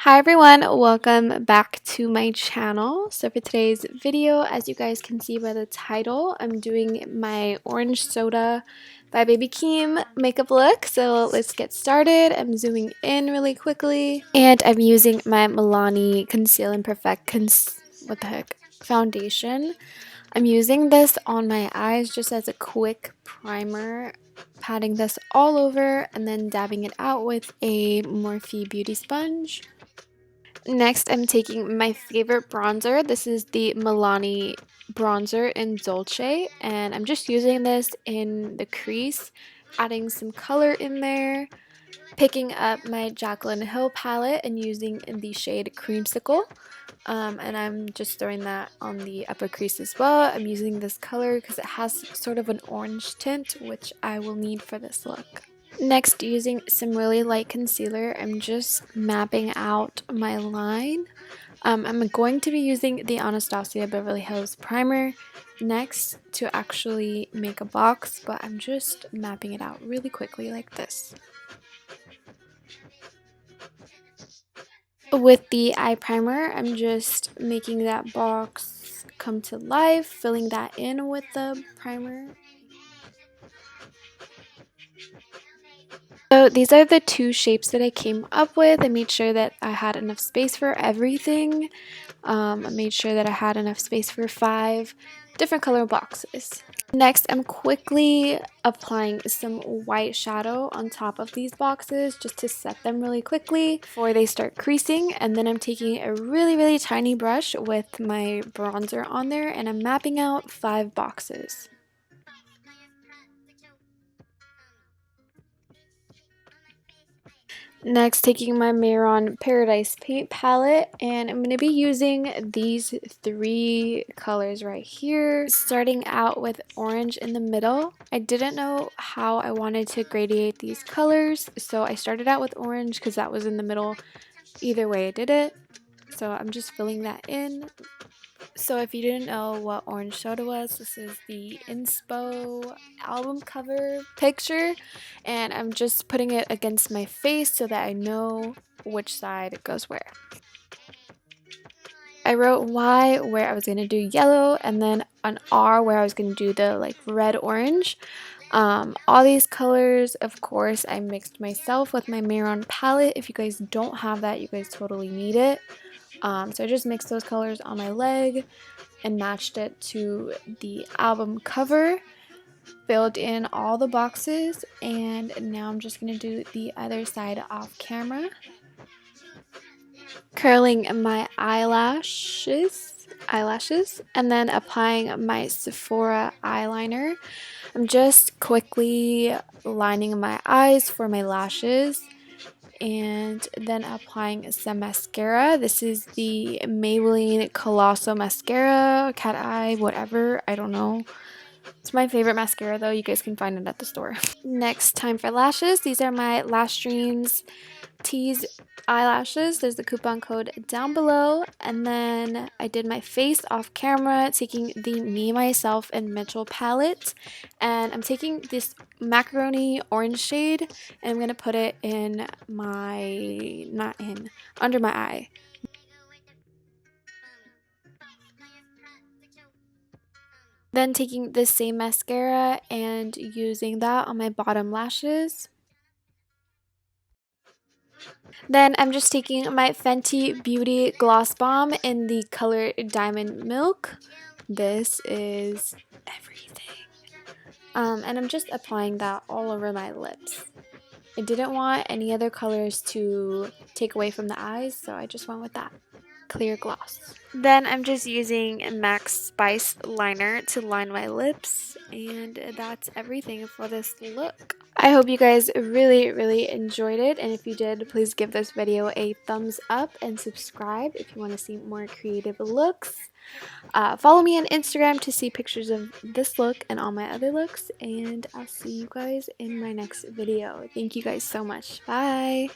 Hi everyone, welcome back to my channel. So for today's video, as you guys can see by the title, I'm doing my Orange Soda by Baby Keem makeup look. So let's get started. I'm zooming in really quickly and I'm using my Milani Conceal and Perfect foundation. I'm using this on my eyes just as a quick primer, patting this all over and then dabbing it out with a Morphe beauty sponge. Next, I'm taking my favorite bronzer. This is the Milani bronzer in Dolce, and I'm just using this in the crease, adding some color in there, picking up my Jaclyn Hill palette and using the shade Creamsicle. And I'm just throwing that on the upper crease as well. I'm using this color because it has sort of an orange tint, which I will need for this look. Next, using some really light concealer, I'm just mapping out my line. I'm going to be using the Anastasia Beverly Hills primer next to actually make a box, but I'm just mapping it out really quickly like this. With the eye primer, I'm just making that box come to life, filling that in with the primer. So these are the two shapes that I came up with. I made sure that I had enough space for everything. I made sure that I had enough space for 5 different color boxes. Next, I'm quickly applying some white shadow on top of these boxes just to set them really quickly before they start creasing. And then I'm taking a really tiny brush with my bronzer on there and I'm mapping out 5 boxes. Next, taking my Mehron Paradise Paint palette, and I'm going to be using these 3 colors right here, starting out with orange in the middle. I didn't know how I wanted to gradate these colors, so I started out with orange because that was in the middle. Either way I did it, so I'm just filling that in. So if you didn't know what Orange Soda was, this is the inspo album cover picture, and I'm just putting it against my face so that I know which side goes where. I wrote Y where I was going to do yellow, and then an R where I was going to do the like red orange. All these colors, of course, I mixed myself with my Mehron palette. If you guys don't have that, you guys totally need it. So I just mixed those colors on my leg and matched it to the album cover, filled in all the boxes, and now I'm just going to do the other side off camera. Curling my eyelashes, and then applying my Sephora eyeliner. I'm just quickly lining my eyes for my lashes and then applying some mascara. This is the Maybelline Colossal Mascara, Cat Eye, whatever, I don't know. It's my favorite mascara though, you guys can find it at the store. Next, time for lashes. These are my Lash Dreams Tease eyelashes. There's the coupon code down below. And then I did my face off camera, taking the Me, Myself, and Mitchell palette. And I'm taking this macaroni orange shade and I'm going to put it in my, under my eye. Then taking the same mascara and using that on my bottom lashes. Then I'm just taking my Fenty Beauty Gloss Bomb in the color Diamond Milk. This is everything. And I'm just applying that all over my lips. I didn't want any other colors to take away from the eyes, so I just went with that clear gloss. Then I'm just using MAC Spice liner to line my lips, and that's everything for this look. I hope you guys really enjoyed it, and if you did, please give this video a thumbs up and subscribe if you want to see more creative looks. Follow me on Instagram to see pictures of this look and all my other looks, and I'll see you guys in my next video. Thank you guys so much. Bye!